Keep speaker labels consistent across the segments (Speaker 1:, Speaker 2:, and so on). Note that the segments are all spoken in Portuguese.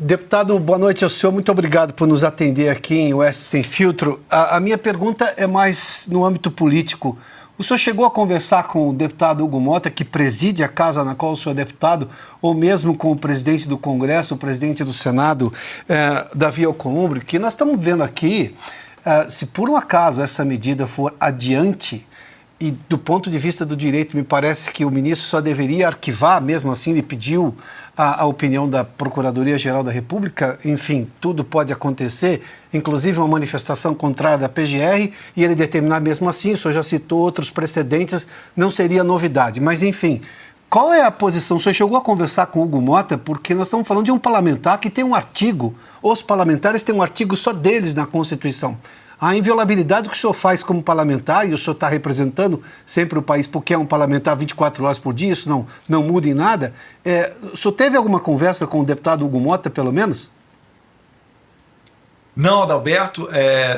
Speaker 1: Deputado, boa noite ao senhor. Muito obrigado por nos atender aqui em Oeste Sem Filtro. A minha pergunta é mais no âmbito político. O senhor chegou a conversar com o deputado Hugo Mota, que preside a casa na qual o senhor é deputado, ou mesmo com o presidente do Congresso, o presidente do Senado, Davi Alcolumbre, que nós estamos vendo aqui, se por um acaso essa medida for adiante, e do ponto de vista do direito, me parece que o ministro só deveria arquivar, mesmo assim ele pediu a opinião da Procuradoria-Geral da República, enfim, tudo pode acontecer, inclusive uma manifestação contrária da PGR, e ele determinar mesmo assim, o senhor já citou outros precedentes, não seria novidade. Mas, enfim, qual é a posição? O senhor chegou a conversar com o Hugo Mota, porque nós estamos falando de um parlamentar que tem um artigo, os parlamentares têm um artigo só deles na Constituição. A inviolabilidade que o senhor faz como parlamentar, e o senhor está representando sempre o país porque é um parlamentar 24 horas por dia, isso não muda em nada. O senhor teve alguma conversa com o deputado Hugo Mota, pelo menos?
Speaker 2: Não, Adalberto,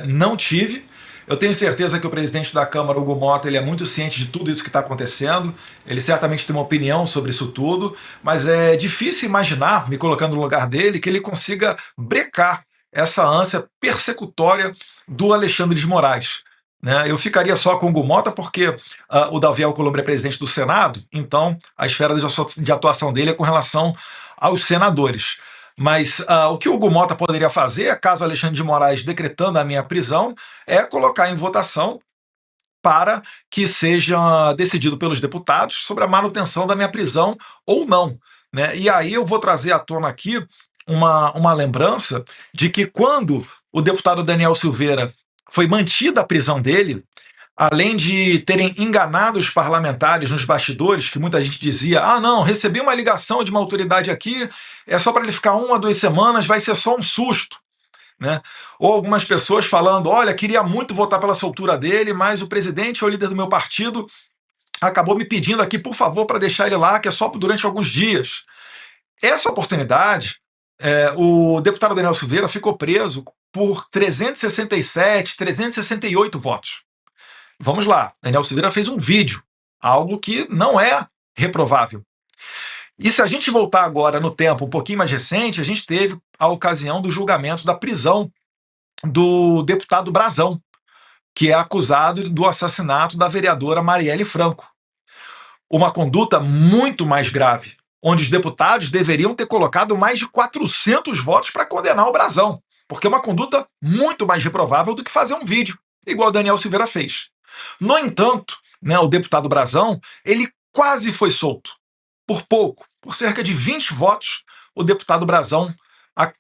Speaker 2: não tive. Eu tenho certeza que o presidente da Câmara, Hugo Mota, ele é muito ciente de tudo isso que está acontecendo. Ele certamente tem uma opinião sobre isso tudo, mas é difícil imaginar, me colocando no lugar dele, que ele consiga brecar essa ânsia persecutória do Alexandre de Moraes. Né? Eu ficaria só com o Hugo Mota porque o Davi Alcolumbre é presidente do Senado, então a esfera de atuação dele é com relação aos senadores. Mas o que o Hugo Mota poderia fazer, caso Alexandre de Moraes decretando a minha prisão, é colocar em votação para que seja decidido pelos deputados sobre a manutenção da minha prisão ou não. Né? E aí eu vou trazer à tona aqui uma lembrança de que quando o deputado Daniel Silveira foi mantida a prisão dele, além de terem enganado os parlamentares nos bastidores, que muita gente dizia, não, recebi uma ligação de uma autoridade aqui, é só para ele ficar 1 a 2 semanas, vai ser só um susto. Né? Ou algumas pessoas falando, olha, queria muito votar pela soltura dele, mas o presidente ou o líder do meu partido acabou me pedindo aqui, por favor, para deixar ele lá, que é só durante alguns dias. Essa oportunidade, o deputado Daniel Silveira ficou preso por 367, 368 votos. Vamos lá, Daniel Silveira fez um vídeo, algo que não é reprovável. E se a gente voltar agora no tempo um pouquinho mais recente, a gente teve a ocasião do julgamento da prisão do deputado Brazão, que é acusado do assassinato da vereadora Marielle Franco. Uma conduta muito mais grave, onde os deputados deveriam ter colocado mais de 400 votos para condenar o Brazão, porque é uma conduta muito mais reprovável do que fazer um vídeo, igual o Daniel Silveira fez. No entanto, né, o deputado Brazão, ele quase foi solto. Por pouco, por cerca de 20 votos, o deputado Brazão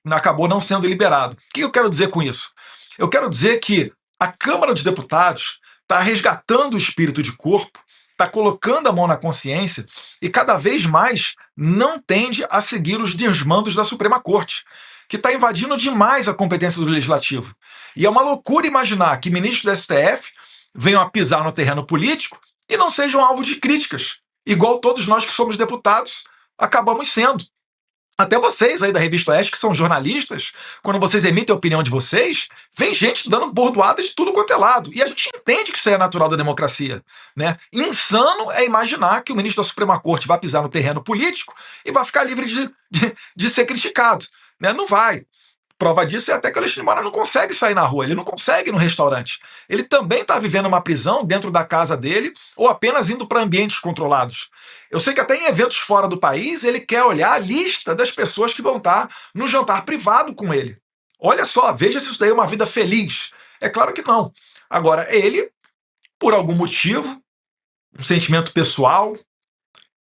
Speaker 2: acabou não sendo liberado. O que eu quero dizer com isso? Eu quero dizer que a Câmara dos Deputados está resgatando o espírito de corpo, está colocando a mão na consciência e cada vez mais não tende a seguir os desmandos da Suprema Corte, que está invadindo demais a competência do Legislativo. E é uma loucura imaginar que ministros do STF venham a pisar no terreno político e não sejam alvo de críticas, igual todos nós que somos deputados acabamos sendo. Até vocês aí da Revista Oeste, que são jornalistas, quando vocês emitem a opinião de vocês, vem gente dando bordoadas de tudo quanto é lado. E a gente entende que isso é natural da democracia. Né? Insano é imaginar que o ministro da Suprema Corte vai pisar no terreno político e vai ficar livre de ser criticado. Né? Não vai. Prova disso é até que o Alexandre de Moraes não consegue sair na rua, ele não consegue ir no restaurante. Ele também está vivendo uma prisão dentro da casa dele ou apenas indo para ambientes controlados. Eu sei que até em eventos fora do país ele quer olhar a lista das pessoas que vão estar no jantar privado com ele. Olha só, veja se isso daí é uma vida feliz. É claro que não. Agora, ele, por algum motivo, um sentimento pessoal,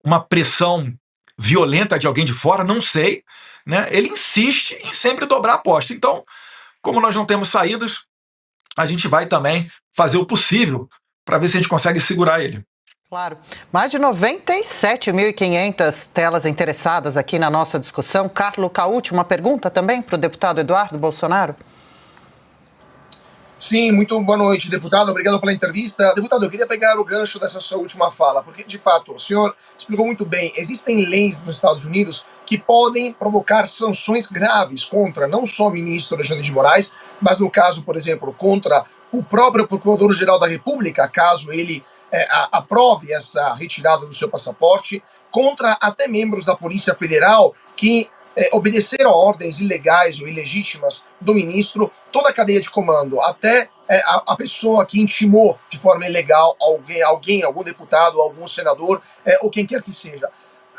Speaker 2: uma pressão violenta de alguém de fora, não sei, né? Ele insiste em sempre dobrar a aposta. Então, como nós não temos saídas, a gente vai também fazer o possível para ver se a gente consegue segurar ele.
Speaker 3: Claro. Mais de 97.500 telas interessadas aqui na nossa discussão. Carlo Cauti, uma pergunta também para o deputado Eduardo Bolsonaro?
Speaker 4: Sim, muito boa noite, deputado. Obrigado pela entrevista. Deputado, eu queria pegar o gancho dessa sua última fala, porque, de fato, o senhor explicou muito bem. Existem leis nos Estados Unidos que podem provocar sanções graves contra não só o ministro Alexandre de Moraes, mas, no caso, por exemplo, contra o próprio Procurador-Geral da República, caso ele aprove essa retirada do seu passaporte, contra até membros da Polícia Federal que obedecer a ordens ilegais ou ilegítimas do ministro, toda a cadeia de comando, até a pessoa que intimou de forma ilegal algum deputado, algum senador, ou quem quer que seja.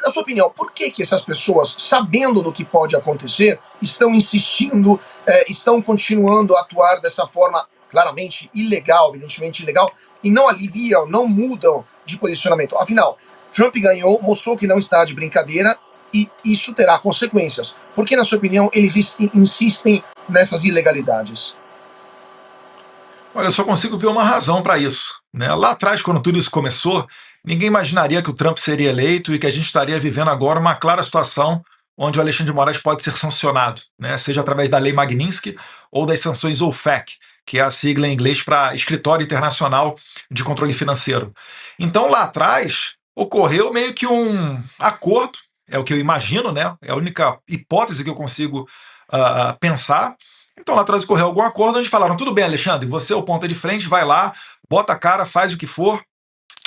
Speaker 4: Na sua opinião, por que essas pessoas, sabendo do que pode acontecer, estão insistindo, estão continuando a atuar dessa forma claramente ilegal, evidentemente ilegal, e não aliviam, não mudam de posicionamento? Afinal, Trump ganhou, mostrou que não está de brincadeira e isso terá consequências. Por que, na sua opinião, eles insistem nessas ilegalidades?
Speaker 2: Olha, eu só consigo ver uma razão para isso, né? Lá atrás, quando tudo isso começou, ninguém imaginaria que o Trump seria eleito e que a gente estaria vivendo agora uma clara situação onde o Alexandre de Moraes pode ser sancionado, né? Seja através da Lei Magnitsky ou das sanções OFAC, que é a sigla em inglês para Escritório Internacional de Controle Financeiro. Então, lá atrás, ocorreu meio que um acordo, é o que eu imagino, né? É a única hipótese que eu consigo pensar. Então, lá atrás ocorreu algum acordo onde falaram: tudo bem, Alexandre, você é o ponta de frente, vai lá, bota a cara, faz o que for,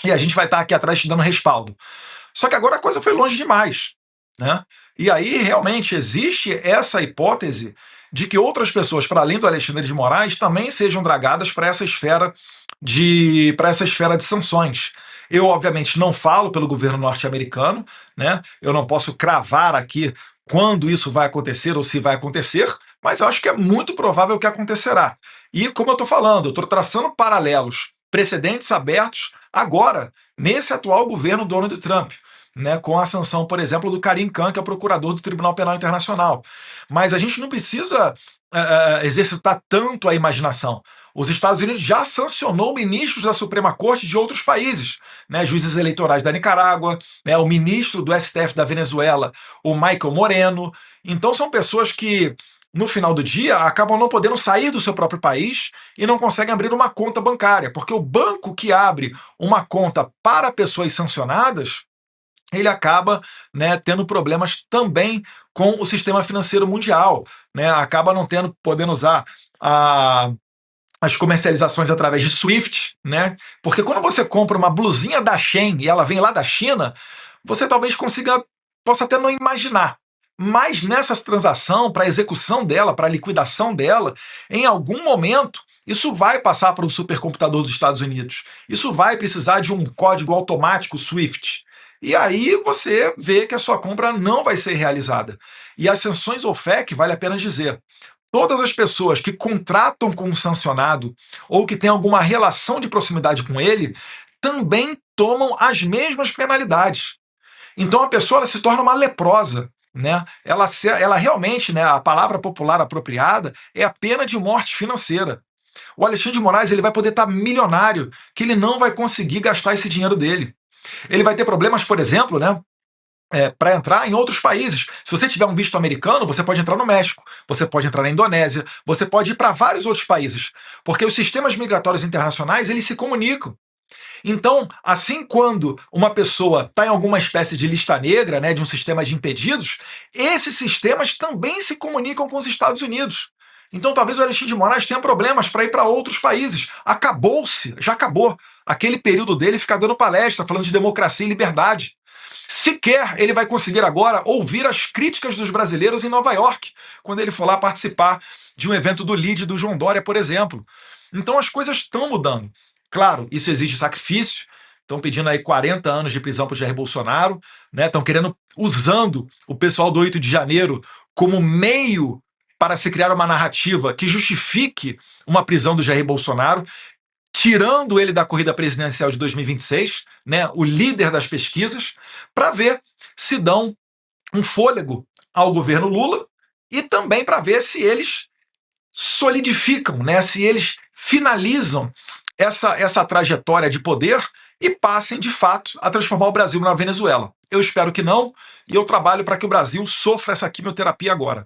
Speaker 2: e a gente vai estar aqui atrás te dando respaldo. Só que agora a coisa foi longe demais, né? E aí, realmente, existe essa hipótese de que outras pessoas, para além do Alexandre de Moraes, também sejam dragadas para essa esfera de sanções. Eu, obviamente, não falo pelo governo norte-americano, né? Eu não posso cravar aqui quando isso vai acontecer ou se vai acontecer, mas eu acho que é muito provável que acontecerá. E, como eu estou falando, eu estou traçando paralelos, precedentes abertos agora, nesse atual governo Donald Trump, né, com a sanção, por exemplo, do Karim Khan, que é o procurador do Tribunal Penal Internacional. Mas a gente não precisa exercitar tanto a imaginação. Os Estados Unidos já sancionou ministros da Suprema Corte de outros países, né, juízes eleitorais da Nicarágua, né, o ministro do STF da Venezuela, o Michael Moreno. Então são pessoas que, no final do dia, acabam não podendo sair do seu próprio país e não conseguem abrir uma conta bancária, porque o banco que abre uma conta para pessoas sancionadas, ele acaba, né, tendo problemas também com o sistema financeiro mundial, né, acaba não podendo usar as comercializações através de SWIFT, né, porque quando você compra uma blusinha da Shein e ela vem lá da China, você talvez possa até não imaginar, mas nessa transação, para a execução dela, para a liquidação dela, em algum momento, isso vai passar para um supercomputador dos Estados Unidos. Isso vai precisar de um código automático SWIFT. E aí você vê que a sua compra não vai ser realizada. E as sanções OFAC, vale a pena dizer, todas as pessoas que contratam com um sancionado ou que têm alguma relação de proximidade com ele, também tomam as mesmas penalidades. Então a pessoa ela se torna uma leprosa, né? Ela realmente, né, a palavra popular apropriada é a pena de morte financeira. O Alexandre de Moraes ele vai poder estar milionário, que ele não vai conseguir gastar esse dinheiro dele. Ele vai ter problemas, por exemplo, né, para entrar em outros países. Se você tiver um visto americano, você pode entrar no México, você pode entrar na Indonésia, você pode ir para vários outros países, porque os sistemas migratórios internacionais eles se comunicam. Então, assim, quando uma pessoa está em alguma espécie de lista negra, né, de um sistema de impedidos, esses sistemas também se comunicam com os Estados Unidos. Então, talvez o Alexandre de Moraes tenha problemas para ir para outros países. Já acabou. Aquele período dele ficar dando palestra, falando de democracia e liberdade. Sequer ele vai conseguir agora ouvir as críticas dos brasileiros em Nova York, quando ele for lá participar de um evento do LIDE do João Dória, por exemplo. Então as coisas estão mudando. Claro, isso exige sacrifício. Estão pedindo aí 40 anos de prisão para o Jair Bolsonaro, né? Estão usando o pessoal do 8 de janeiro como meio para se criar uma narrativa que justifique uma prisão do Jair Bolsonaro, tirando ele da corrida presidencial de 2026, né, o líder das pesquisas, para ver se dão um fôlego ao governo Lula e também para ver se eles solidificam, né, se eles finalizam essa trajetória de poder e passem, de fato, a transformar o Brasil na Venezuela. Eu espero que não, e eu trabalho para que o Brasil sofra essa quimioterapia agora.